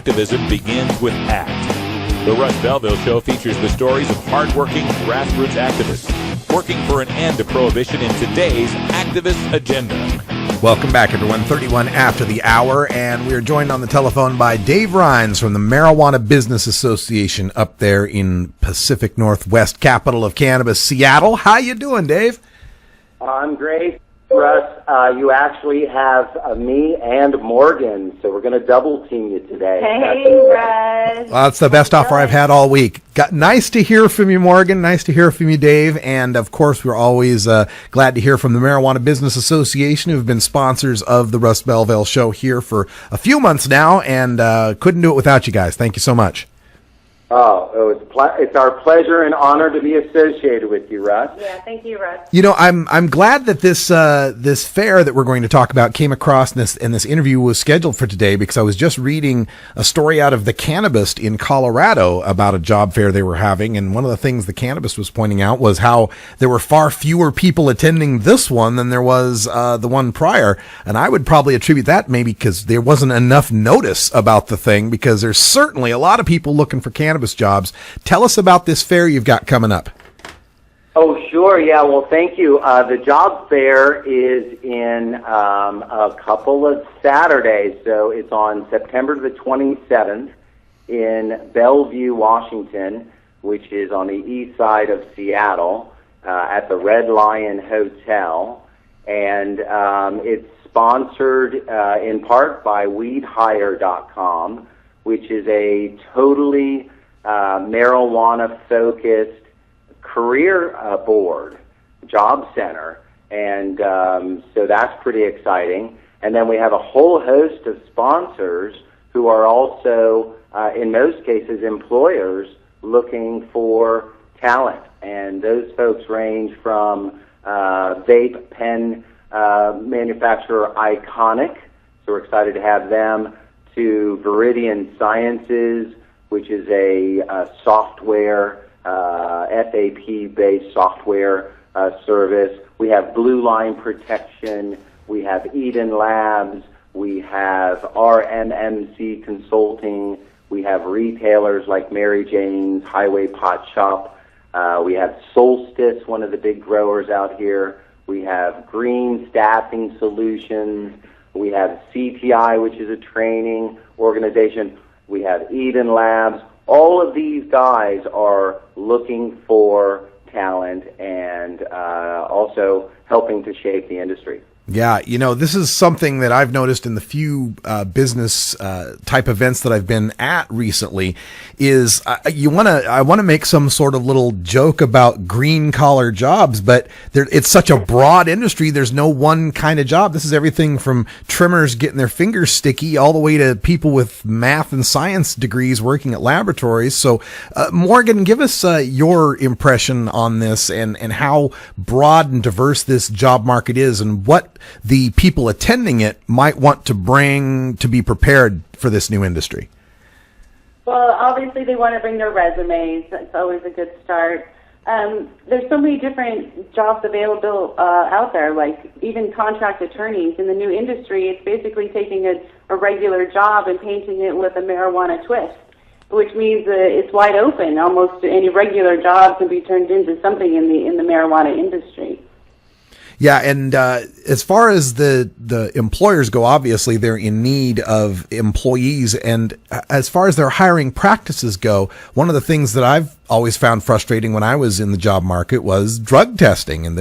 activism begins with ACT. The Russ Belville Show features the stories of hardworking grassroots activists working for an end to prohibition in today's activist agenda. Welcome back, everyone. 31 after the hour, and we are joined on the telephone by Dave Rhines from the Marijuana Business Association up there in Pacific Northwest, capital of cannabis, Seattle. How you doing, Dave? I'm great, Russ. You actually have me and Morgan, so we're going to double team you today. Hey, Russ. Well, that's the best offer I've had all week. Nice to hear from you, Morgan. Nice to hear from you, Dave. And, of course, we're always glad to hear from the Marijuana Business Association, who have been sponsors of the Russ Belville Show here for a few months now, and couldn't do it without you guys. Thank you so much. Oh, it's our pleasure and honor to be associated with you, Russ. Yeah, thank you, Russ. You know, I'm glad that this fair that we're going to talk about came across, and this interview was scheduled for today, because I was just reading a story out of the Cannabiz in Colorado about a job fair they were having, and one of the things the Cannabiz was pointing out was how there were far fewer people attending this one than there was the one prior, and I would probably attribute that maybe because there wasn't enough notice about the thing, because there's certainly a lot of people looking for cannabis jobs. Tell us about this fair you've got coming up. Oh, sure. Yeah, well, thank you. The job fair is in a couple of Saturdays. So it's on September the 27th in Bellevue, Washington, which is on the east side of Seattle, at the Red Lion Hotel. And it's sponsored in part by WeedHire.com, which is a totally marijuana-focused career board, job center, and so that's pretty exciting. And then we have a whole host of sponsors who are also, in most cases, employers looking for talent. And those folks range from vape pen manufacturer Iconic, so we're excited to have them, to Viridian Sciences, which is a software, FAP-based software service. We have Blue Line Protection. We have Eden Labs. We have RMMC Consulting. We have retailers like Mary Jane's, Highway Pot Shop. We have Solstice, one of the big growers out here. We have Green Staffing Solutions. We have CTI, which is a training organization. We have Eden Labs. All of these guys are looking for talent and also helping to shape the industry. Yeah, you know, this is something that I've noticed in the few business type events that I've been at recently is I want to make some sort of little joke about green collar jobs, but it's such a broad industry. There's no one kind of job. This is everything from trimmers getting their fingers sticky all the way to people with math and science degrees working at laboratories. So, Morgan, give us your impression on this and how broad and diverse this job market is, and what the people attending it might want to bring to be prepared for this new industry. Well, obviously they want to bring their resumes. That's always a good start. There's so many different jobs available out there, like even contract attorneys. In the new industry, it's basically taking a regular job and painting it with a marijuana twist, which means it's wide open. Almost any regular job can be turned into something in the marijuana industry. Yeah, and as far as the employers go, obviously they're in need of employees. And as far as their hiring practices go, one of the things that I've always found frustrating when I was in the job market was drug testing. And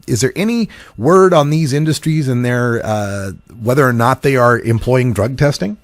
is there any word on these industries and their whether or not they are employing drug testing?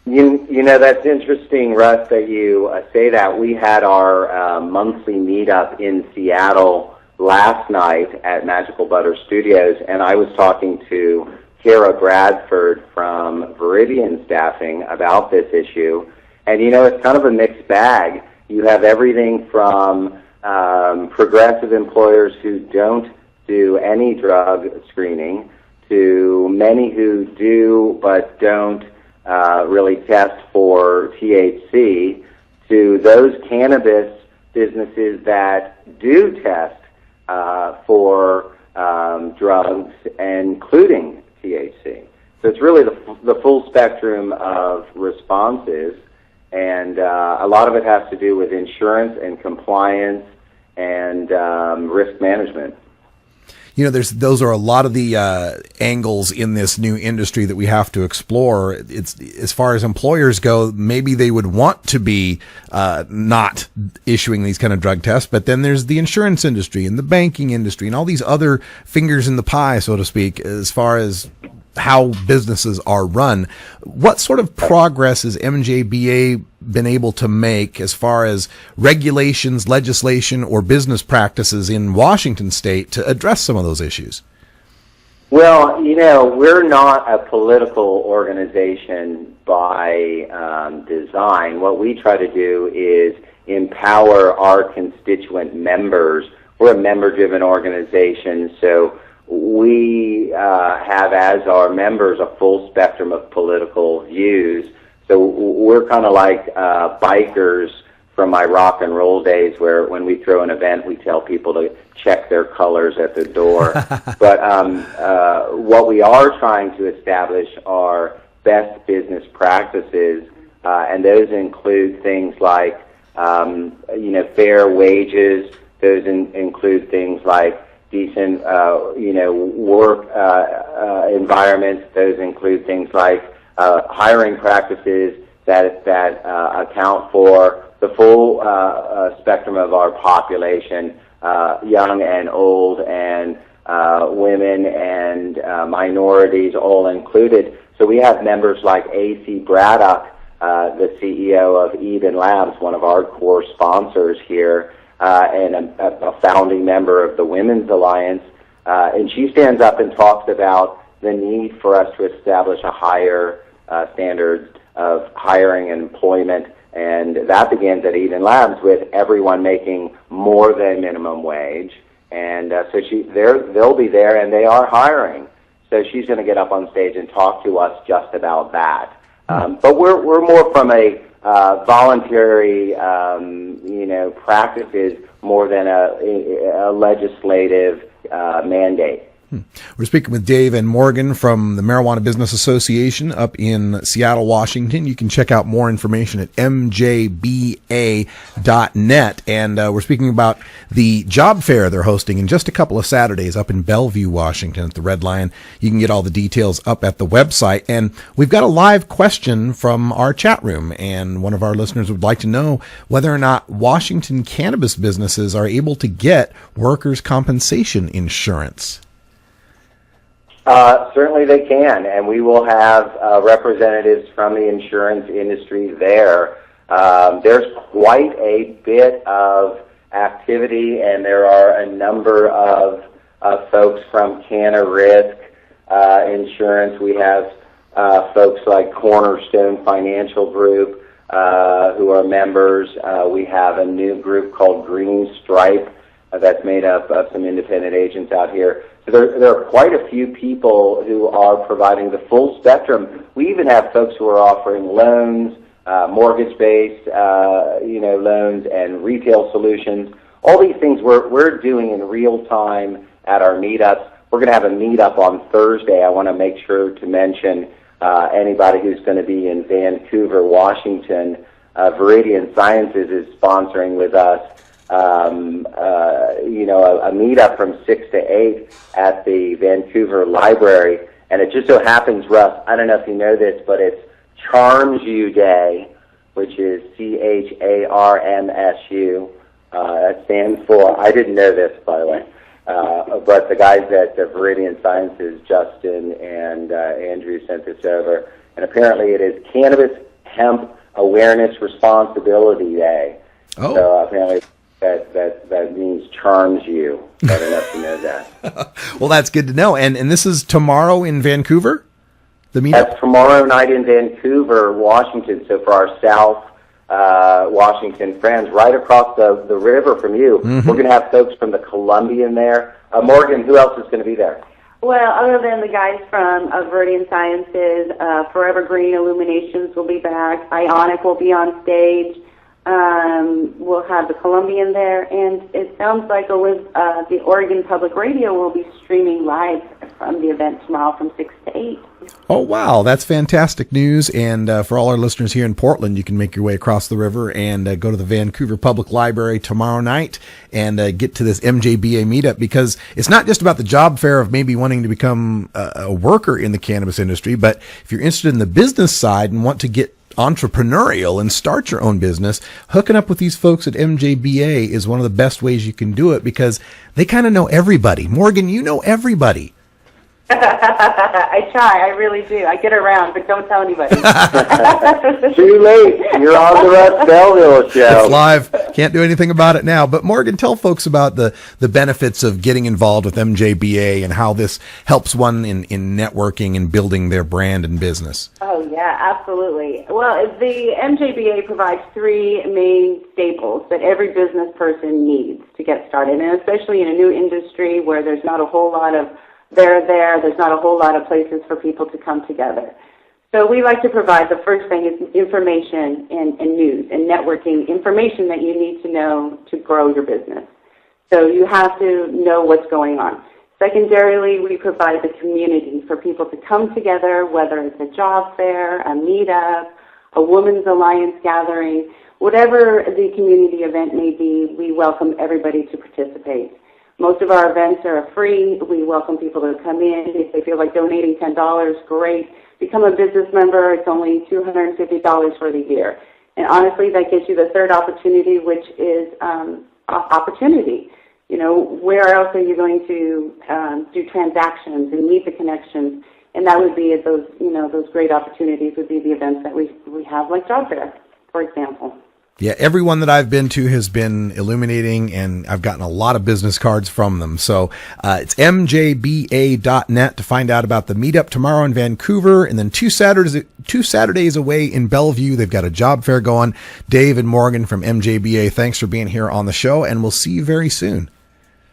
You know, that's interesting, Russ, that you say that. We had our monthly meetup in Seattle last night at Magical Butter Studios, and I was talking to Kara Bradford from Viridian Staffing about this issue. And, you know, it's kind of a mixed bag. You have everything from progressive employers who don't do any drug screening to many who do but don't really test for THC, to those cannabis businesses that do test for drugs, including THC. So it's really the full spectrum of responses, and a lot of it has to do with insurance and compliance and risk management. You know, those are a lot of the angles in this new industry that we have to explore. It's, as far as employers go, maybe they would want to be not issuing these kind of drug tests, but then there's the insurance industry and the banking industry and all these other fingers in the pie, so to speak, as far as how businesses are run. What sort of progress has MJBA been able to make as far as regulations, legislation, or business practices in Washington state to address some of those issues? Well, you know, we're not a political organization by design. What we try to do is empower our constituent members. We're a member-driven organization, so we have as our members a full spectrum of political views. So we're kind of like bikers from my rock and roll days, where when we throw an event, we tell people to check their colors at the door. But what we are trying to establish are best business practices, and those include things like fair wages. Those include things like decent, work environments. Those include things like hiring practices that account for the full spectrum of our population, young and old, and women and minorities, all included. So we have members like A.C. Braddock, the CEO of Eden Labs, one of our core sponsors here, and a founding member of the Women's Alliance, and she stands up and talks about the need for us to establish a higher standard of hiring and employment, and that begins at Eden Labs with everyone making more than minimum wage, and so they'll be there, and they are hiring. So she's going to get up on stage and talk to us just about that. But we're more from a voluntary, practices more than a legislative mandate. We're speaking with Dave and Morgan from the Marijuana Business Association up in Seattle, Washington. You can check out more information at mjba.net. And we're speaking about the job fair they're hosting in just a couple of Saturdays up in Bellevue, Washington at the Red Lion. You can get all the details up at the website. And we've got a live question from our chat room. And one of our listeners would like to know whether or not Washington cannabis businesses are able to get workers' compensation insurance. Certainly they can, and we will have representatives from the insurance industry there. There's quite a bit of activity, and there are a number of folks from Cannabiz Insurance. We have folks like Cornerstone Financial Group who are members. We have a new group called Green Stripe that's made up of some independent agents out here. So there are quite a few people who are providing the full spectrum. We even have folks who are offering loans, mortgage-based, loans, and retail solutions. All these things we're doing in real time at our meetups. We're going to have a meetup on Thursday. I want to make sure to mention anybody who's going to be in Vancouver, Washington. Viridian Sciences is sponsoring with us. A meetup from 6 to 8 at the Vancouver Library. And it just so happens, Russ, I don't know if you know this, but it's Charms You Day, which is CHARMSU. That stands for, I didn't know this, by the way, but the guys at Viridian Sciences, Justin and Andrew, sent this over. And apparently it is Cannabis Hemp Awareness Responsibility Day. Oh. So apparently that means charms you. I don't know if you know that. Well, that's good to know. And this is tomorrow in Vancouver? The meetup? That's tomorrow night in Vancouver, Washington. So for our South Washington friends, right across the river from you, we're going to have folks from the Columbian there. Morgan, who else is going to be there? Well, other than the guys from Viridian Sciences, Forever Green Illuminations will be back. Ionic will be on stage. We'll have the Columbian there, and it sounds like the Oregon Public Radio will be streaming live from the event tomorrow from 6 to 8. Oh, wow. That's fantastic news. And for all our listeners here in Portland, you can make your way across the river and go to the Vancouver Public Library tomorrow night and get to this MJBA meetup, because it's not just about the job fair of maybe wanting to become a worker in the cannabis industry, but if you're interested in the business side and want to get entrepreneurial and start your own business, hooking up with these folks at MJBA is one of the best ways you can do it, because they kind of know everybody. Morgan, you know everybody. I try. I really do. I get around, but don't tell anybody. Too late. You're on the Russ Belleville show. It's live. Can't do anything about it now. But Morgan, tell folks about the benefits of getting involved with MJBA and how this helps one in networking and building their brand and business. Oh, yeah, absolutely. Well, the MJBA provides three main staples that every business person needs to get started, and especially in a new industry where there's not a whole lot of there's not a whole lot of places for people to come together. So we like to provide, the first thing is information and news and networking, information that you need to know to grow your business. So you have to know what's going on. Secondarily, we provide the community for people to come together, whether it's a job fair, a meetup, a Women's Alliance gathering, whatever the community event may be, we welcome everybody to participate. Most of our events are free. We welcome people to come in. If they feel like donating $10, great. Become a business member. It's only $250 for the year. And honestly, that gives you the third opportunity, which is opportunity. You know, where else are you going to do transactions and meet the connections? And that would be at those great opportunities would be the events that we have, like Job Fair, for example. Yeah, everyone that I've been to has been illuminating, and I've gotten a lot of business cards from them. So it's mjba.net to find out about the meetup tomorrow in Vancouver, and then two Saturdays away in Bellevue. They've got a job fair going. Dave and Morgan from MJBA, thanks for being here on the show, and we'll see you very soon.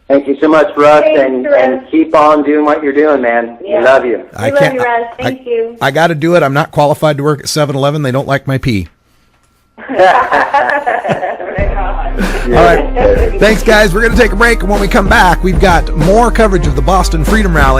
Thank you so much, Russ, and keep on doing what you're doing, man. Yeah. We love you. We love you, Russ. Thank you. I got to do it. I'm not qualified to work at 7-Eleven. They don't like my pee. All right. Thanks, guys. We're going to take a break, and when we come back, we've got more coverage of the Boston Freedom Rally.